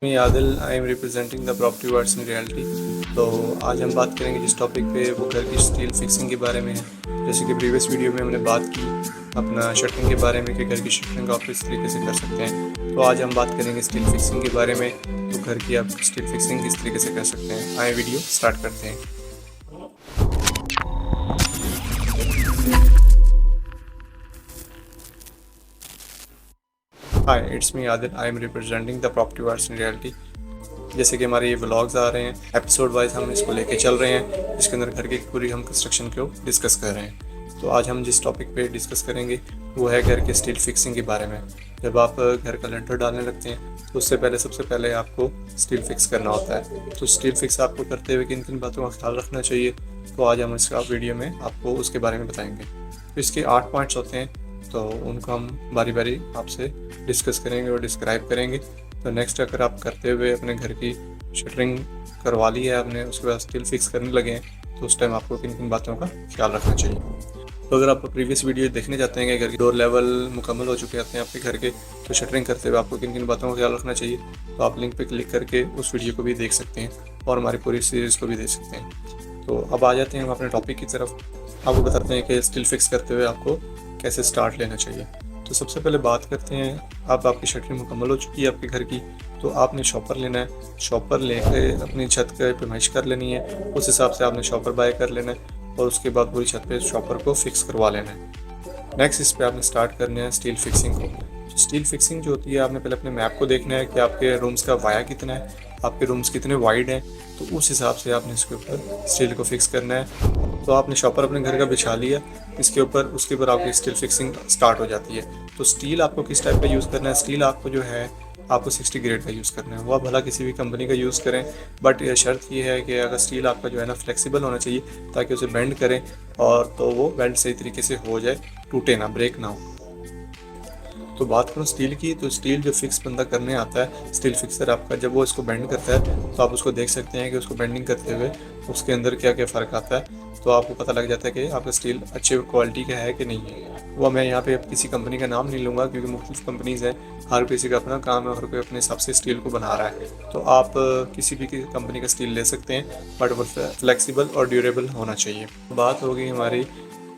मैं Adil I am representing the property words in reality. तो आज हम बात करेंगे जिस टॉपिक पे वो घर की स्टील फिक्सिंग के बारे में है। जैसे कि प्रीवियस वीडियो में हमने बात की अपना शटरिंग के बारे में कि घर की शटरिंग आप किस तरीके से कर सकते हैं। तो आज हम बात करेंगे स्टील फिक्सिंग के बारे में। तो घर की आप स्टील फिक्सिंग किस तरीके से कर सकते हैं, आए वीडियो स्टार्ट करते हैं। Hi, it's me Adil I am representing the property words in reality. जैसे कि हमारे ये व्लॉग्स आ रहे हैं, एपिसोड वाइज हम इसको लेके चल रहे हैं, इसके अंदर घर की पूरी हम कंस्ट्रक्शन को डिस्कस कर रहे हैं। तो आज हम जिस टॉपिक पे डिस्कस करेंगे वो है घर के स्टील फिक्सिंग के बारे में। जब आप घर का लेंटर डालने लगते हैं तो उससे पहले सबसे पहले आपको स्टील फिक्स करना होता है। तो स्टील फिक्स आपको करते हुए किन किन बातों का ख्याल रखना चाहिए, तो आज हम इसका वीडियो में आपको उसके बारे में बताएंगे। तो इसके 8 पॉइंट्स होते हैं, तो उनको हम बारी बारी आपसे डिस्कस करेंगे और डिस्क्राइब करेंगे। तो नेक्स्ट, अगर आप करते हुए अपने घर की शटरिंग करवा ली है आपने, उसके बाद स्टील फिक्स करने लगे हैं, तो उस टाइम आपको किन किन बातों का ख्याल रखना चाहिए। तो अगर आप प्रीवियस वीडियो देखने जाते हैं कि घर के डोर लेवल मुकम्मल हो चुके हैं आपके घर के, तो शटरिंग करते हुए आपको किन किन बातों का ख्याल रखना चाहिए, तो आप लिंक पे क्लिक करके उस वीडियो को भी देख सकते हैं और हमारी पूरी सीरीज़ को भी देख सकते हैं। तो अब आ जाते हैं हम अपने टॉपिक की तरफ। आपको बताते हैं कि स्टील फिक्स करते हुए आपको कैसे स्टार्ट लेना चाहिए। तो सबसे पहले बात करते हैं, अब आपकी शटरिंग मुकम्मल हो चुकी है आपके घर की, तो आपने शॉपर लेना है। शॉपर लेके अपनी छत के पेमाइश कर लेनी है, उस हिसाब से आपने शॉपर बाय कर लेना है और उसके बाद पूरी छत पे शॉपर को फिक्स करवा लेना है। नेक्स्ट इस पे आपने स्टार्ट करना है स्टील फिक्सिंग को। तो स्टील फिक्सिंग जो होती है, आपने पहले अपने मैप को देखना है कि आपके रूम्स का वाया कितना है, आपके रूम्स कितने वाइड हैं, तो उस हिसाब से आपने इसके ऊपर स्टील को फिक्स करना है। तो आपने शॉपर अपने घर का बिछा लिया, इसके ऊपर उसके ऊपर आपकी स्टील फिक्सिंग स्टार्ट हो जाती है। तो स्टील आपको किस टाइप का यूज़ करना है, स्टील आपको जो है आपको 60 ग्रेड का यूज़ करना है। वो आप भला किसी भी कंपनी का यूज़ करें, बट शर्त ये है कि अगर स्टील आपका जो है ना फ्लेक्सिबल होना चाहिए, ताकि उसे बेंड करें और तो वो बेंड सही तरीके से हो जाए, टूटे ना, ब्रेक ना हो। तो बात करूँ स्टील की, तो स्टील जो फिक्स बंदा करने आता है, स्टील फिक्सर आपका, जब वो इसको बेंड करता है तो आप उसको देख सकते हैं कि उसको बेंडिंग करते हुए उसके अंदर क्या क्या फ़र्क आता है। तो आपको पता लग जाता है कि आपका स्टील अच्छे क्वालिटी का है कि नहीं है। वो मैं यहाँ पे किसी कंपनी का नाम नहीं लूँगा, क्योंकि मुख्तलिफ कंपनीज़ हैं, हर किसी का अपना काम है, हर कोई अपने हिसाब से स्टील को बना रहा है। तो आप किसी भी कंपनी का स्टील ले सकते हैं, बट वो फ्लेक्सिबल और ड्यूरेबल होना चाहिए। बात होगी हमारी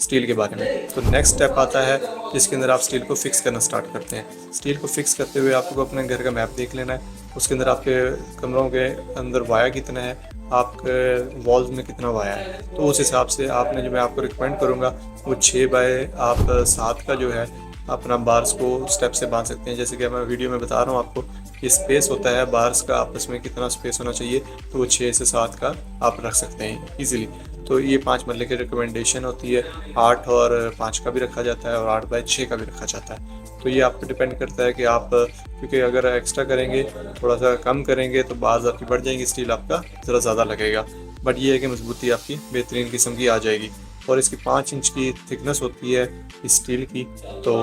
स्टील के बारे में। तो नेक्स्ट स्टेप आता है जिसके अंदर आप स्टील को फिक्स करना स्टार्ट करते हैं। स्टील को फिक्स करते हुए आपको अपने घर का मैप देख लेना है, उसके अंदर आपके कमरों के अंदर वाया कितना है, आपके वॉल्स में कितना वाया है। तो उस हिसाब से आपने, जो मैं आपको रिकमेंड करूँगा, वो 6 बाय आप 7 का जो है अपना बार्स को स्टेप से बांध सकते हैं। जैसे कि मैं वीडियो में बता रहा हूँ आपको, ये स्पेस होता है बार्स का, आपस में कितना स्पेस होना चाहिए, तो वो 6 से 7 का आप रख सकते हैं ईजिली। तो ये 5 मरले की रिकमेंडेशन होती है, 8 और 5 का भी रखा जाता है और 8 बाय 6 का भी रखा जाता है। तो ये आप पे डिपेंड करता है कि आप, क्योंकि अगर एक्स्ट्रा करेंगे, थोड़ा सा कम करेंगे, तो बार्स आपकी बढ़ जाएंगी, स्टील आपका ज़रा ज़्यादा लगेगा, बट ये है कि मजबूती आपकी बेहतरीन किस्म की आ जाएगी। और इसकी 5 इंच की थिकनेस होती है इस स्टील की। तो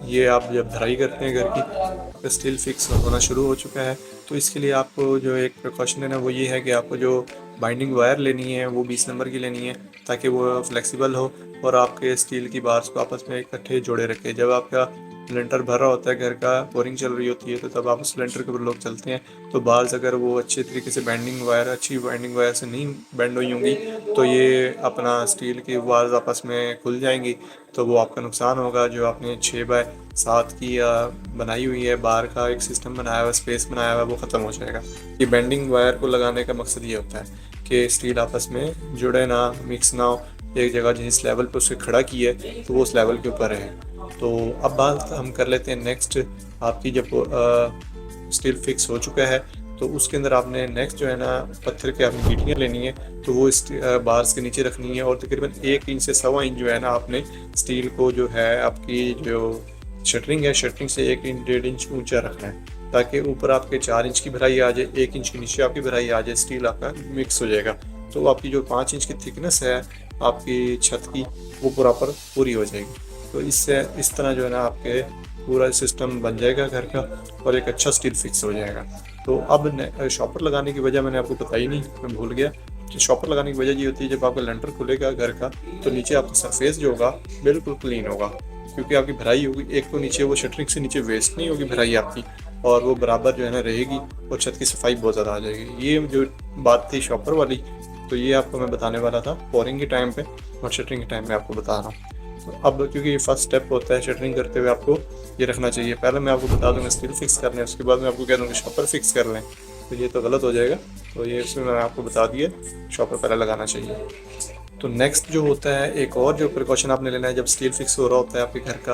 ये आप जब भराई करते हैं घर की, स्टील फिक्स होना शुरू हो चुका है, तो इसके लिए आपको जो एक प्रिकॉशन है वो ये है कि आपको जो बाइंडिंग वायर लेनी है वो 20 नंबर की लेनी है, ताकि वो फ्लेक्सिबल हो और आपके स्टील की बार्स को आपस में इकट्ठे जोड़े रखे। जब आपका सिलेंडर भर रहा होता है, घर का बोरिंग चल रही होती है, तो तब आप उस सिलेंडर के ऊपर लोग चलते हैं, तो बार्स अगर वो अच्छे तरीके से अच्छी बाइंडिंग वायर से नहीं बेंड हुई होंगी, तो ये अपना स्टील की बार्स आपस में खुल जाएंगी, तो वो आपका नुकसान होगा। जो आपने 6 बाय 7 की बनाई हुई है, बार का एक सिस्टम बनाया हुआ, स्पेस बनाया हुआ, वो ख़त्म हो जाएगा। ये बेंडिंग वायर को लगाने का मकसद ये होता है कि स्टील आपस में जुड़े ना, मिक्स ना हो, एक जगह जिस लेवल पर उसे खड़ा की है तो वो उस लेवल के ऊपर रहे। तो अब बात हम कर लेते हैं नेक्स्ट, आपकी जब स्टील फिक्स हो चुका है, तो उसके अंदर आपने नेक्स्ट जो है ना, पत्थर की आपने गीटियाँ लेनी है, तो वो बार्स के नीचे रखनी है, और तकरीबन 1 इंच से 1.25 इंच जो है ना, आपने स्टील को जो है आपकी जो शटरिंग है, शटरिंग से 1 इंच 1.5 इंच ऊंचा रखना है, ताकि ऊपर आपके 4 इंच की भराई आ जाए, 1 इंच के नीचे आपकी भराई आ जाए, स्टील आपका मिक्स हो जाएगा। तो आपकी जो 5 इंच की थिकनेस है आपकी छत की, वो प्रॉपर पूरी हो जाएगी। तो इससे इस तरह जो है ना आपके पूरा सिस्टम बन जाएगा घर का, और एक अच्छा स्टील फिक्स हो जाएगा। तो अब शॉपर लगाने की वजह मैंने आपको बताई नहीं, मैं भूल गया कि शॉपर लगाने की वजह ये होती है, जब आपका लेंटर खुलेगा घर का, तो नीचे आपका सरफेस जो होगा बिल्कुल क्लीन होगा, क्योंकि आपकी भराई होगी। एक तो नीचे वो शटरिंग से नीचे वेस्ट नहीं होगी भराई आपकी, और वो बराबर जो है ना रहेगी और छत की सफाई बहुत ज़्यादा आ जाएगी। ये जो बात थी शॉपर वाली, तो ये आपको मैं बताने वाला था पोरिंग के टाइम पे और शटरिंग के टाइम में आपको बता रहा हूँ। तो अब क्योंकि ये फर्स्ट स्टेप होता है शटरिंग करते हुए, आपको ये रखना चाहिए। पहले मैं आपको बता दूंगा स्टील फिक्स करने, उसके बाद मैं आपको कह दूँगा शॉपर फिक्स कर लें, तो ये तो गलत हो जाएगा। तो ये इसमें मैंने आपको बता दिया शॉपर पहले लगाना चाहिए। तो नेक्स्ट जो होता है, एक और जो प्रिकॉशन आपने लेना है जब स्टील फिक्स हो रहा होता है आपके घर का,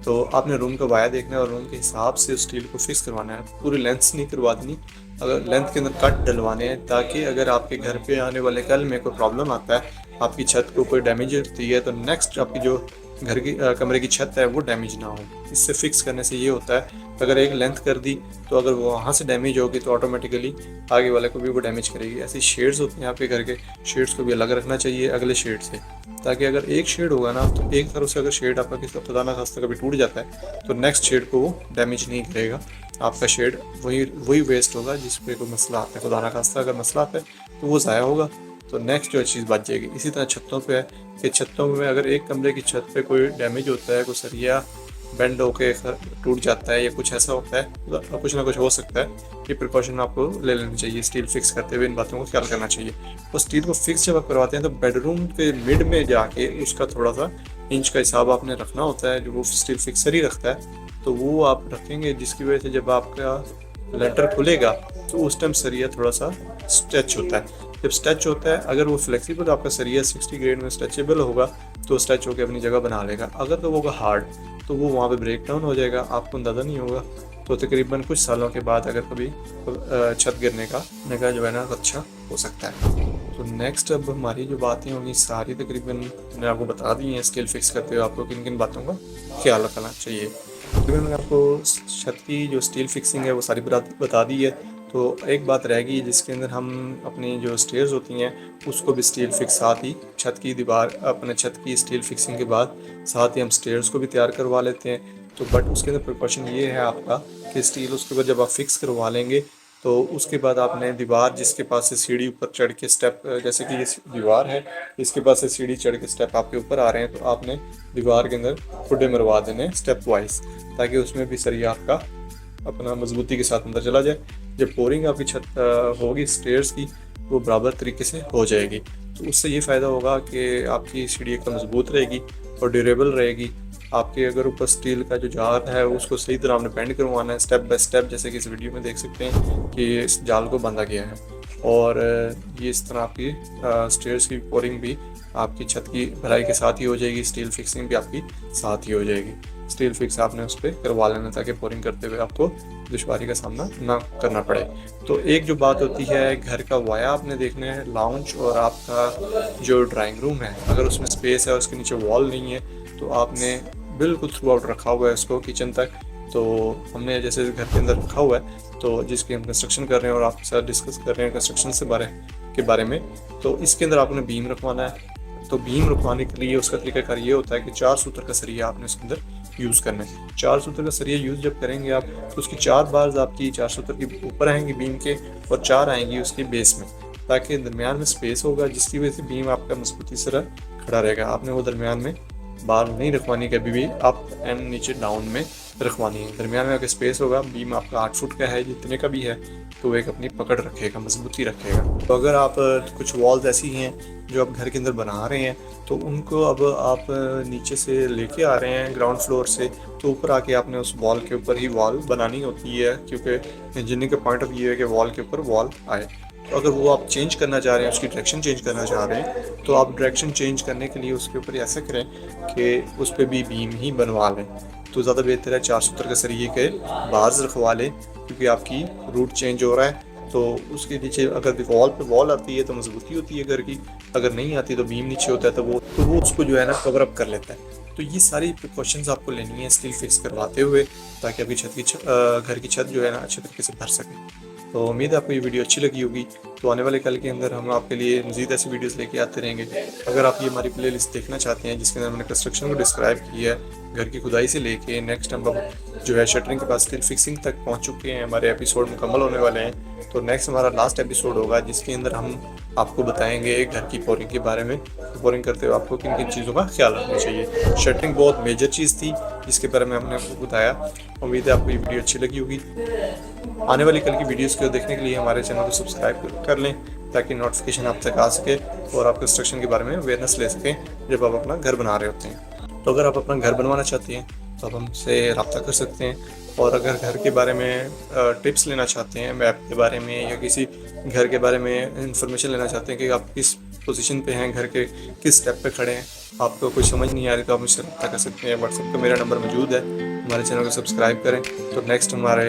तो आपने रूम का वाया देखना है और रूम के हिसाब से स्टील को फिक्स करवाना है। पूरी लेंथ नहीं करवा देनी, अगर लेंथ के अंदर कट डलवाने हैं, ताकि अगर आपके घर पे आने वाले कल में कोई प्रॉब्लम आता है, आपकी छत को कोई डैमेज होती है, तो नेक्स्ट आपकी जो घर की कमरे की छत है वो डैमेज ना हो। इससे फिक्स करने से ये होता है, अगर एक लेंथ कर दी तो अगर वो वहाँ से डैमेज होगी तो ऑटोमेटिकली आगे वाले को भी वो डैमेज करेगी। ऐसी शेड्स होती हैं आपके घर के, शेड्स को भी अलग रखना चाहिए अगले शेड से, ताकि अगर एक शेड होगा ना, तो एक तरफ से अगर शेड आपका किसी खुदा ना खास्ता कभी टूट जाता है तो नेक्स्ट शेड को वो डैमेज नहीं करेगा। आपका शेड वही वेस्ट होगा जिस पे कोई मसला आता है, खुदा ना खास्ता अगर मसला आता है तो वो ज़ाया होगा, तो नेक्स्ट जो चीज़ बच जाएगी। इसी तरह छतों पे है कि छतों में अगर एक कमरे की छत पे कोई डैमेज होता है, कोई सरिया बेंड होके टूट जाता है या कुछ ऐसा होता है, तो कुछ ना कुछ हो सकता है, ये प्रिकॉशन आपको ले लेनी चाहिए। स्टील फिक्स करते हुए इन बातों को ख्याल करना चाहिए। और स्टील को फिक्स जब आप करवाते हैं तो बेडरूम के मिड में जाके उसका थोड़ा सा इंच का हिसाब आपने रखना होता है, जो वो स्टील फिक्सर ही रखता है, तो वो आप रखेंगे, जिसकी वजह से जब आपका लेंटर खुलेगा तो उस टाइम सरिया थोड़ा सा स्ट्रेच होता है। जब स्ट्रेच होता है, अगर वो फ्लेक्सिबल आपका सरिया 60 ग्रेड में स्ट्रेचेबल होगा तो स्ट्रेच होकर अपनी जगह बना लेगा। अगर तो वो होगा हार्ड तो वो वहाँ पे ब्रेक डाउन हो जाएगा, आपको अंदाज़ा नहीं होगा। तो तकरीबन कुछ सालों के बाद अगर कभी छत गिरने का जो है ना अच्छा हो सकता है। तो नेक्स्ट अब हमारी जो बातें होंगी सारी तकरीबन मैंने आपको बता दी हैं। स्टील फिक्स करते हुए आपको किन किन बातों का ख्याल रखना चाहिए। तकरीबन मैंने आपको छत की जो स्टील फिक्सिंग है वो सारी बता दी है। तो एक बात रह गई जिसके अंदर हम अपनी जो स्टेयर्स होती हैं उसको भी स्टील फिक्स, साथ ही छत की दीवार अपने छत की स्टील फिक्सिंग के बाद साथ ही हम स्टेयर्स को भी तैयार करवा लेते हैं। तो बट उसके अंदर प्रिकॉशन ये है आपका कि स्टील उसके बाद जब आप फिक्स करवा लेंगे तो उसके बाद आपने दीवार जिसके पास से सीढ़ी ऊपर चढ़ के स्टेप, जैसे कि ये दीवार है, इसके पास से सीढ़ी चढ़ के स्टेप आपके ऊपर आ रहे हैं, तो आपने दीवार के अंदर खुडे मरवा देने स्टेप वाइज, ताकि उसमें भी सरिया आपका अपना मजबूती के साथ अंदर चला जाए। जब पोरिंग आपकी छत होगी स्टेयर्स की, वो बराबर तरीके से हो जाएगी। तो उससे ये फ़ायदा होगा कि आपकी सीढ़ी एकदम मजबूत रहेगी और ड्यूरेबल रहेगी। आपके अगर ऊपर स्टील का जो जार है उसको सही तरह आपने बेंड करवाना है स्टेप बाय स्टेप, जैसे कि इस वीडियो में देख सकते हैं कि इस जाल को बांधा गया है। और ये इस तरह आपकी स्टेयर्स की पोरिंग भी आपकी छत की भराई के साथ ही हो जाएगी, स्टील फिक्सिंग भी आपकी साथ ही हो जाएगी। स्टील फिक्स आपने उस पर करवा लेना ताकि पोरिंग करते हुए आपको दुश्वारी का सामना ना करना पड़े। तो एक जो बात होती है, घर का वाया आपने देखना है, लाउंज और आपका जो ड्राइंग रूम है, अगर उसमें स्पेस है, उसके नीचे वॉल नहीं है, तो आपने बिल्कुल थ्रू आउट रखा हुआ है इसको किचन तक। तो हमने जैसे घर के अंदर रखा हुआ है, तो जिसकी हम कंस्ट्रक्शन कर रहे हैं और आपके साथ डिस्कस कर रहे हैं कंस्ट्रक्शन के बारे में, तो इसके अंदर आपने बीम रखवाना है। तो बीम रखवाने के लिए उसका तरीकाकार ये होता है कि 4 सूत्र का सरिया आपने उसके अंदर यूज़ करना है। 4 सूत्र का सरिया यूज़ जब करेंगे आप, तो उसकी 4 बार्स आपकी 4 सूत्र के ऊपर आएंगी बीम के और 4 आएंगी उसके बेस में, ताकि दरमियान में स्पेस होगा, जिसकी वजह से बीम आपका मजबूती से खड़ा रहेगा। आपने वो दरमियान में बार नहीं रखवानी, कभी भी अप एंड नीचे डाउन में रखवानी है। दरमियान में अगर स्पेस होगा, बीम आपका 8 फुट का है जितने का भी है, तो एक अपनी पकड़ रखेगा, मजबूती रखेगा। तो अगर आप कुछ वॉल्स ऐसी हैं जो आप घर के अंदर बना रहे हैं, तो उनको अब आप नीचे से लेके आ रहे हैं ग्राउंड फ्लोर से, तो ऊपर आके आपने उस वॉल के ऊपर ही वॉल बनानी होती है, क्योंकि इंजीनियरिंग का पॉइंट ऑफ व्यू है कि वॉल के ऊपर वॉल आए। तो अगर वो आप चेंज करना चाह रहे हैं, उसकी डायरेक्शन चेंज करना चाह रहे हैं, तो आप डायरेक्शन चेंज करने के लिए उसके ऊपर ऐसा करें कि उस पर भी बीम ही बनवा लें। तो ज़्यादा बेहतर है 4 सूत्र के सरिये के बार्स रखवा लें, क्योंकि आपकी रूट चेंज हो रहा है। तो उसके नीचे अगर वॉल पे वॉल आती है तो मजबूती होती है घर की, अगर नहीं आती तो बीम नीचे होता है, तो वो उसको जो है ना कवर अप कर लेता है। तो ये सारी प्रिकॉशंस आपको लेनी है स्टील फिक्स करवाते हुए, ताकि आपकी घर की छत जो है ना अच्छे तरीके से भर सके। तो उम्मीद है आपको ये वीडियो अच्छी लगी होगी। तो आने वाले कल के अंदर हम आपके लिए मज़ीद ऐसी वीडियोस लेके आते रहेंगे। अगर आप ये हमारी प्लेलिस्ट देखना चाहते हैं जिसके अंदर मैंने कंस्ट्रक्शन को डिस्क्राइब किया है, घर की खुदाई से लेके नेक्स्ट हम जो है शटरिंग के पास स्टील फिक्सिंग तक पहुंच चुके हैं, हमारे एपिसोड मुकम्मल होने वाले हैं। तो नेक्स्ट हमारा लास्ट एपिसोड होगा जिसके अंदर हम आपको बताएंगे घर की पोरिंग के बारे में। पोरिंग करते हुए आपको किन किन चीज़ों का ख्याल रखना चाहिए। शटरिंग बहुत मेजर चीज़ थी, जिसके बारे में हमने आपको बताया। उम्मीद है आपको ये वीडियो अच्छी लगी होगी। आने वाली कल की वीडियोस को देखने के लिए हमारे चैनल को सब्सक्राइब कर लें ताकि नोटिफिकेशन आप तक आ सके और आप कंस्ट्रक्शन के बारे में अवेयरनेस ले सकें जब आप अपना घर बना रहे होते हैं। तो अगर आप अपना घर बनवाना चाहते हैं तो आप हमसे रब्ता कर सकते हैं, और अगर घर के बारे में टिप्स लेना चाहते हैं, मैप के बारे में या किसी घर के बारे में इंफॉर्मेशन लेना चाहते हैं कि आप किस पोजीशन पे हैं, घर के किस स्टेप पे खड़े हैं, आपको कुछ समझ नहीं आ रही तो आप मुझसे रब्ता कर सकते हैं। व्हाट्सएप पे मेरा नंबर मौजूद है। हमारे चैनल को सब्सक्राइब करें। तो हमारे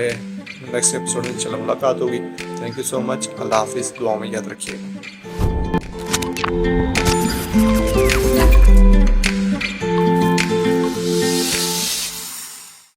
नेक्स्ट एपिसोड में इंशाल्लाह मुलाकात होगी। Thank you so much. अल्लाह हाफिज़। दुआ में याद रखिएगा।